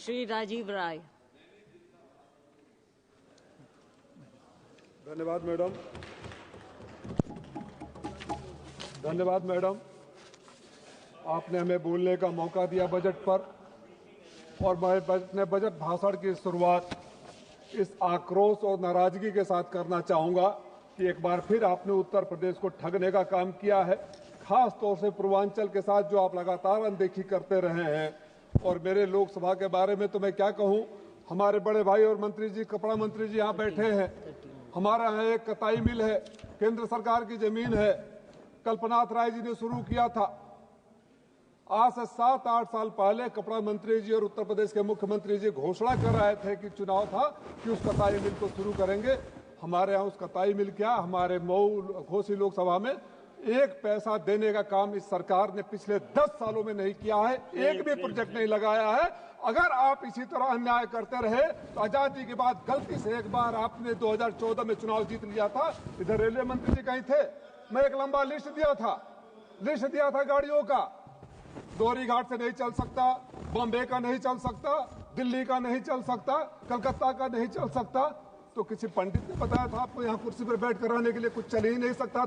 श्री राजीव राय। धन्यवाद मैडम। धन्यवाद मैडम, आपने हमें बोलने का मौका दिया बजट पर, और मैं अपने बजट भाषण की शुरुआत इस आक्रोश और नाराजगी के साथ करना चाहूंगा कि एक बार फिर आपने उत्तर प्रदेश को ठगने का काम किया है, खास तौर से पूर्वांचल के साथ जो आप लगातार अनदेखी करते रहे हैं। और मेरे लोकसभा के बारे में तो मैं क्या कहूं, हमारे बड़े भाई और मंत्री जी, कपड़ा मंत्री जी यहाँ बैठे हैं। हमारा यहाँ एक कताई मिल है, केंद्र सरकार की जमीन है, कल्पनाथ राय जी ने शुरू किया था। आज से 7-8 साल पहले कपड़ा मंत्री जी और उत्तर प्रदेश के मुख्यमंत्री जी घोषणा कर रहे थे कि चुनाव था कि उस कताई मिल को शुरू करेंगे। हमारे यहाँ उस कताई मिल क्या, हमारे मऊ घोसी लोकसभा में एक पैसा देने का काम इस सरकार ने पिछले 10 सालों में नहीं किया है, एक भी प्रोजेक्ट नहीं लगाया है। अगर आप इसी तरह अन्याय करते रहे तो आजादी के बाद गलती से एक बार आपने 2014 में चुनाव जीत लिया था, इधर रेलवे मंत्री जी कहीं थे, मैं एक लंबा लिस्ट दिया था गाड़ियों का, दोहरी घाट से नहीं चल सकता, बॉम्बे का नहीं चल सकता, दिल्ली का नहीं चल सकता, कलकत्ता का नहीं चल सकता। तो किसी पंडित ने बताया था आपको यहाँ कुर्सी पर बैठ कर रहने के लिए कुछ चल ही नहीं सकता।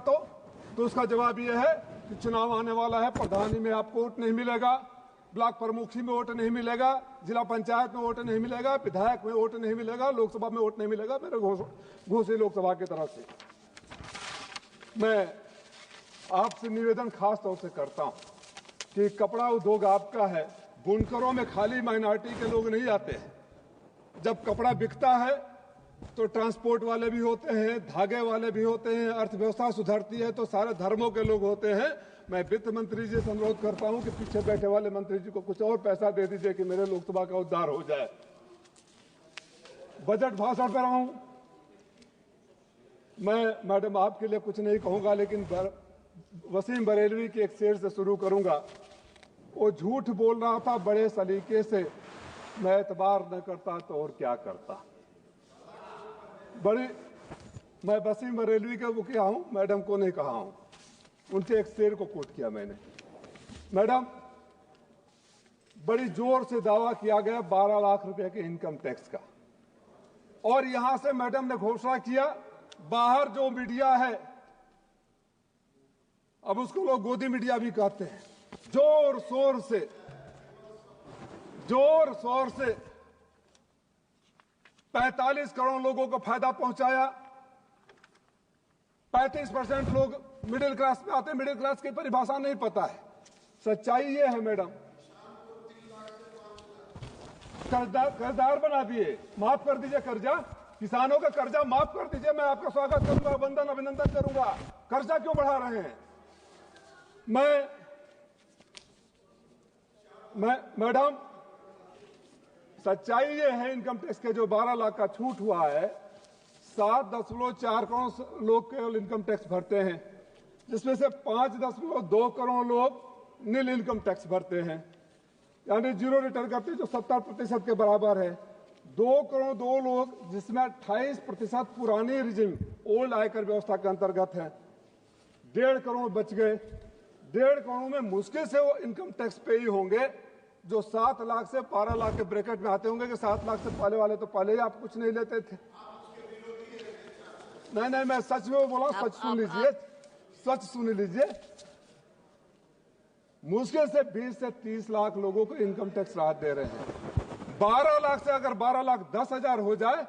तो उसका जवाब यह है कि चुनाव आने वाला है, प्रधानी में आपको वोट नहीं मिलेगा, ब्लॉक प्रमुखी में वोट नहीं मिलेगा, जिला पंचायत में वोट नहीं मिलेगा, विधायक में वोट नहीं मिलेगा, लोकसभा में वोट नहीं मिलेगा। मेरे घोसी लोकसभा की तरफ से मैं आपसे निवेदन खास तौर से करता हूं कि कपड़ा उद्योग आपका है, बुनकरों में खाली माइनॉरिटी के लोग नहीं आते हैं। जब कपड़ा बिकता है तो ट्रांसपोर्ट वाले भी होते हैं, धागे वाले भी होते हैं, अर्थव्यवस्था सुधरती है तो सारे धर्मों के लोग होते हैं। मैं वित्त मंत्री जी से अनुरोध करता हूं कि पीछे बैठे वाले मंत्री जी को कुछ और पैसा दे दीजिए कि मेरे लोकसभा का उद्धार हो जाए। बजट भाषण पर आऊं, मैं मैडम आपके लिए कुछ नहीं कहूंगा, लेकिन वसीम बरेलवी के एक शेर से शुरू करूंगा। वो झूठ बोल रहा था बड़े सलीके से, मैं एतबार न करता तो और क्या करता। मैं वसीम बरेलवी के वो किया हूं, मैडम को नहीं कहा हूं, उनके एक शेर को कोट किया मैंने। मैडम, बड़ी जोर से दावा किया गया 12 लाख रुपए के इनकम टैक्स का, और यहां से मैडम ने घोषणा किया, बाहर जो मीडिया है, अब उसको लोग गोदी मीडिया भी कहते हैं, जोर शोर से 45 करोड़ लोगों को फायदा पहुंचाया। 35% लोग मिडिल क्लास में आते हैं, मिडिल क्लास की परिभाषा नहीं पता है। सच्चाई ये है मैडम, कर्जदार बना दिए, माफ कर दीजिए कर्जा, किसानों का कर्जा माफ कर दीजिए, मैं आपका स्वागत करूंगा, वंदन अभिनंदन करूंगा। कर्जा क्यों बढ़ा रहे हैं? मैडम, सच्चाई ये है, इनकम टैक्स के जो 12 लाख का छूट हुआ है, 7.4 करोड़ लोग केवल इनकम टैक्स भरते हैं, जिसमें से 5.2 करोड़ लोग नील इनकम टैक्स भरते हैं, यानी जीरो रिटर्न करते हैं, जो 70% के बराबर है। 2 करोड़ 2 लोग, जिसमें 28% पुरानी रिजिम ओल्ड आयकर व्यवस्था के अंतर्गत है। 1.5 करोड़ बच गए। 1.5 करोड़ में मुश्किल से वो इनकम टैक्स पे ही होंगे जो 7 लाख से 12 लाख के ब्रैकेट में आते होंगे, कि 7 लाख से पहले वाले तो पहले ही आप कुछ नहीं लेते थे। नहीं, मैं सच में बोला, सच सुन लीजिए। मुश्किल से 20 से 30 लाख लोगों को इनकम टैक्स राहत दे रहे हैं। 12 लाख से अगर 12 लाख 10,000 हो जाए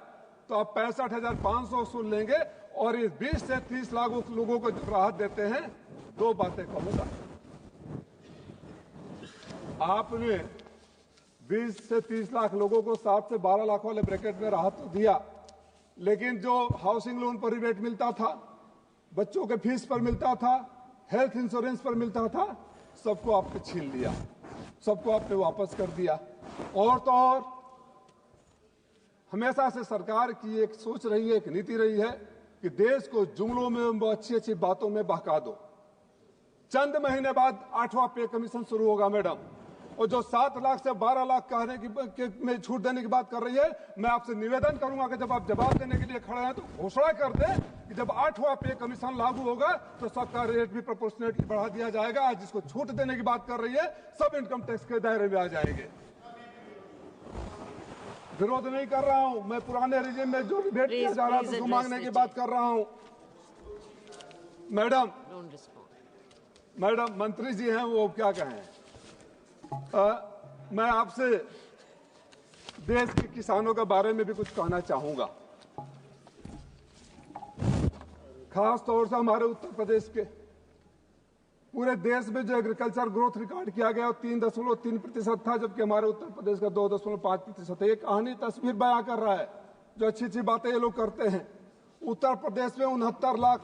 तो आप 65,500 वसूल लेंगे, और इस 20 से 30 लाख लोगों को जो राहत देते हैं, 2 बातें कहूंगा। आपने 20 से 30 लाख लोगों को 7 से 12 लाख वाले ब्रैकेट में राहत तो दिया, लेकिन जो हाउसिंग लोन पर रिबेट मिलता था, बच्चों के फीस पर मिलता था, हेल्थ इंश्योरेंस पर मिलता था, सबको आपने छीन लिया, सबको आपने वापस कर दिया। और तो और हमेशा से सरकार की एक सोच रही है, एक नीति रही है कि देश को जुमलों में, अच्छी बातों में बहका दो। चंद महीने बाद 8वां पे कमीशन शुरू होगा मैडम, और जो 7 लाख से 12 लाख कहने की में छूट देने की बात कर रही है, मैं आपसे निवेदन करूंगा कि जब आप जवाब देने के लिए खड़े हैं तो घोषणा कर दें कि जब 8वां पे कमीशन लागू होगा तो सबका रेट भी प्रोपोर्शनेटली बढ़ा दिया जाएगा। आज जिसको छूट देने की बात कर रही है, सब इनकम टैक्स के दायरे में आ जाएंगे। विरोध नहीं कर रहा हूं, मैं पुराने रिजिम में जो भेंट किया जा रहा था उसको मांगने की बात कर रहा हूं। मैडम मंत्री जी हैं, वो क्या कहें। मैं आपसे देश के किसानों के बारे में भी कुछ कहना चाहूंगा, खास तौर से हमारे उत्तर प्रदेश के। पूरे देश में जो एग्रीकल्चर ग्रोथ रिकॉर्ड किया गया 3.3% था, जबकि हमारे उत्तर प्रदेश का 2.5% है। ये कहानी तस्वीर बयां कर रहा है, जो अच्छी अच्छी बातें ये लोग करते हैं। उत्तर प्रदेश में 69 लाख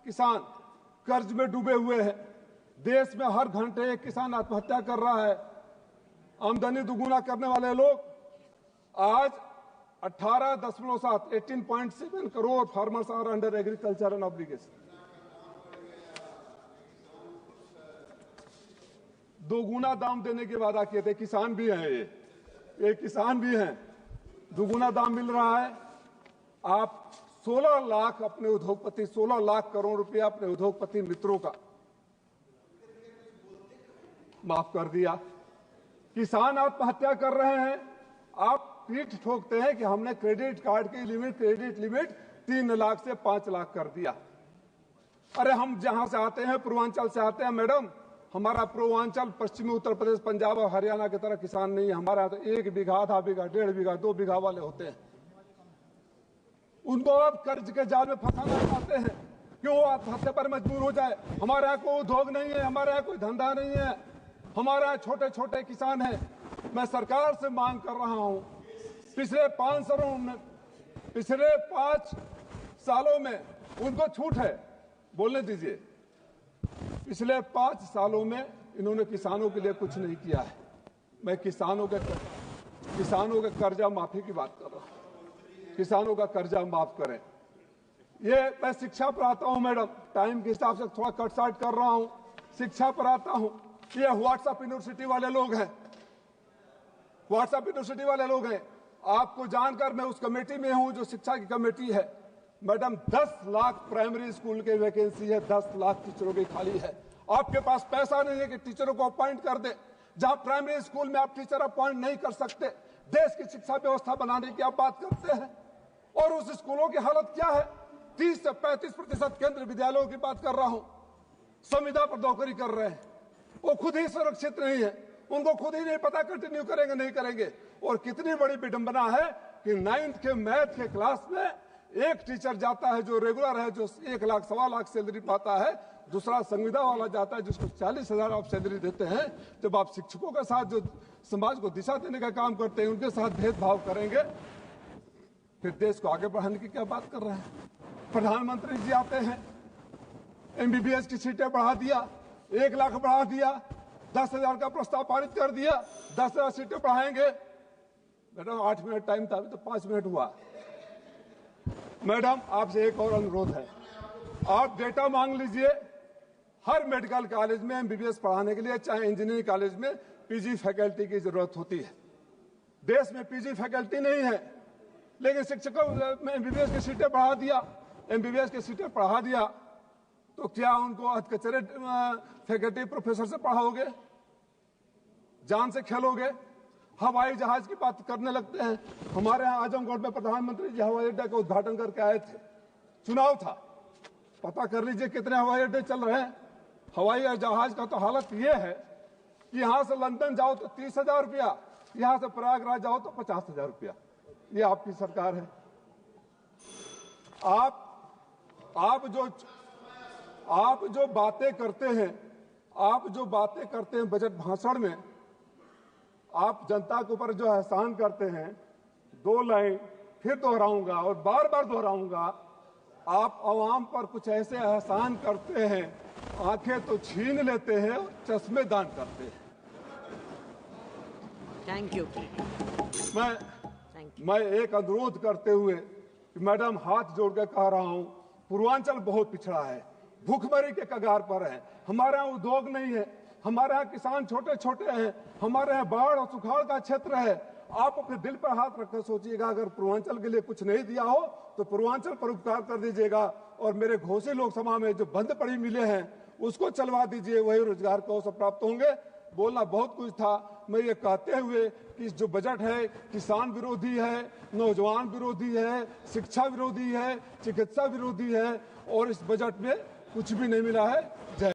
किसान कर्ज में डूबे हुए हैं। देश में हर घंटे एक किसान आत्महत्या कर रहा है। आमदनी दुगुना करने वाले लोग आज 18.7 crore farmers are under agriculture and obligation. दोगुना दाम देने के वादा किए थे। किसान भी हैं, ये किसान भी हैं। दोगुना दाम मिल रहा है। आप 16 लाख अपने उद्योगपति, 16 लाख करोड़ रुपया अपने उद्योगपति मित्रों का माफ कर दिया। किसान आत्महत्या कर रहे हैं, आप पीठ ठोकते हैं कि हमने क्रेडिट कार्ड की क्रेडिट लिमिट 3 लाख से 5 लाख कर दिया। अरे हम जहां से आते हैं, पूर्वांचल से आते हैं मैडम, हमारा पूर्वांचल पश्चिमी उत्तर प्रदेश, पंजाब और हरियाणा की तरह किसान नहीं है। हमारा तो 1 बीघा, आधा बीघा, 1.5 बीघा, 2 बीघा वाले होते हैं। उनको आप कर्ज के जाल में फंसाना चाहते हैं कि वो आत्महत्या पर मजबूर हो जाए। हमारे यहाँ कोई उद्योग नहीं है, हमारे यहाँ कोई धंधा नहीं है, हमारे यहाँ छोटे छोटे किसान हैं। मैं सरकार से मांग कर रहा हूं, पिछले 5 सालों में उनको छूट है, बोलने दीजिए। पिछले 5 सालों में इन्होंने किसानों के लिए कुछ नहीं किया है। मैं किसानों के कर्जा माफी की बात कर रहा हूं। किसानों का कर्जा माफ करें। ये मैं शिक्षा पर आता हूं मैडम, टाइम के हिसाब से थोड़ा कटसाट कर रहा हूं। शिक्षा पर आता हूं। ये व्हाट्सएप यूनिवर्सिटी वाले लोग हैं, व्हाट्सएप यूनिवर्सिटी वाले लोग हैं। आपको जानकर मैं उस कमेटी में हूं जो शिक्षा की कमेटी है। मैडम 10 लाख प्राइमरी स्कूल की वैकेंसी है, 10 लाख टीचरों की खाली है। आपके पास पैसा नहीं है कि टीचरों को अपॉइंट कर दे। जहां प्राइमरी स्कूल में आप टीचर अपॉइंट नहीं कर सकते, देश की शिक्षा व्यवस्था बनाने की आप बात करते हैं। और उस स्कूलों की हालत क्या है। 30 से 35% केंद्रीय विद्यालयों की बात कर रहा हूं, संविदा पर नौकरी कर रहे हैं। वो खुद ही सुरक्षित नहीं है, उनको खुद ही नहीं पता कंटिन्यू करेंगे नहीं करेंगे। और कितनी बड़ी विडंबना है कि 9th के मैथ के क्लास में एक टीचर जाता है जो रेगुलर है, जो 1 लाख, 1.25 लाख सैलरी पाता है। दूसरा संविदा वाला जाता है जिसको 40,000 आप सैलरी देते हैं। जब आप शिक्षकों के साथ जो समाज को दिशा देने का काम करते हैं, उनके साथ भेदभाव करेंगे, फिर देश को आगे बढ़ाने की क्या बात कर रहे हैं। प्रधानमंत्री जी आते हैं, MBBS की सीटें बढ़ा दिया, 1 लाख बढ़ा दिया, 10,000 का प्रस्ताव पारित कर दिया, 10,000 सीटें बढ़ाएंगे। मैडम 8 मिनट टाइम था, अभी तो 5 मिनट हुआ। मैडम आपसे एक और अनुरोध है, आप डेटा मांग लीजिए। हर मेडिकल कॉलेज में MBBS पढ़ाने के लिए, चाहे इंजीनियरिंग कॉलेज में, PG फैकल्टी की जरूरत होती है। देश में PG फैकल्टी नहीं है, लेकिन शिक्षकों में MBBS की सीटें बढ़ा दिया। MBBS की सीटें बढ़ा दिया तो क्या उनको अधकचरे फैकल्टी प्रोफेसर से पढ़ाओगे? जान से खेलोगे? हवाई जहाज की बात करने लगते हैं। हमारे यहाँ आजमगढ़ में प्रधानमंत्री जी हवाई अड्डे का उद्घाटन करके आए थे। चुनाव था, पता कर लीजिए कितने हवाई अड्डे चल रहे हैं। हवाई जहाज का तो हालत ये है कि यहां से लंदन जाओ तो 30,000 रुपया, यहां से प्रयागराज जाओ तो 50,000 रुपया। ये आपकी सरकार है। आप जो बातें करते हैं बजट भाषण में, आप जनता के ऊपर जो एहसान करते हैं, 2 लाइन फिर दोहराऊंगा और बार बार दोहराऊंगा। आप आवाम पर कुछ ऐसे एहसान करते हैं, आंखें तो छीन लेते हैं और चश्मे दान करते हैं। Thank you. मैं एक अनुरोध करते हुए, मैडम हाथ जोड़ कर कह रहा हूं, पूर्वांचल बहुत पिछड़ा है, भूखमरी के कगार पर है। हमारे यहाँ उद्योग नहीं है, हमारे यहाँ किसान छोटे छोटे हैं, हमारे यहाँ बाढ़ और सुखाड़ का क्षेत्र है। आप अपने दिल पर हाथ रखकर सोचिएगा, अगर पूर्वांचल के लिए कुछ नहीं दिया हो तो पूर्वांचल पर उपकार कर दीजिएगा। और मेरे घोषी लोकसभा में जो बंद पड़ी मिले हैं उसको चलवा दीजिए, वही रोजगार को अवसर प्राप्त होंगे। बोलना बहुत कुछ था। मैं ये कहते हुए कि जो बजट है किसान विरोधी है, नौजवान विरोधी है, शिक्षा विरोधी है, चिकित्सा विरोधी है और इस बजट में कुछ भी नहीं मिला है। जय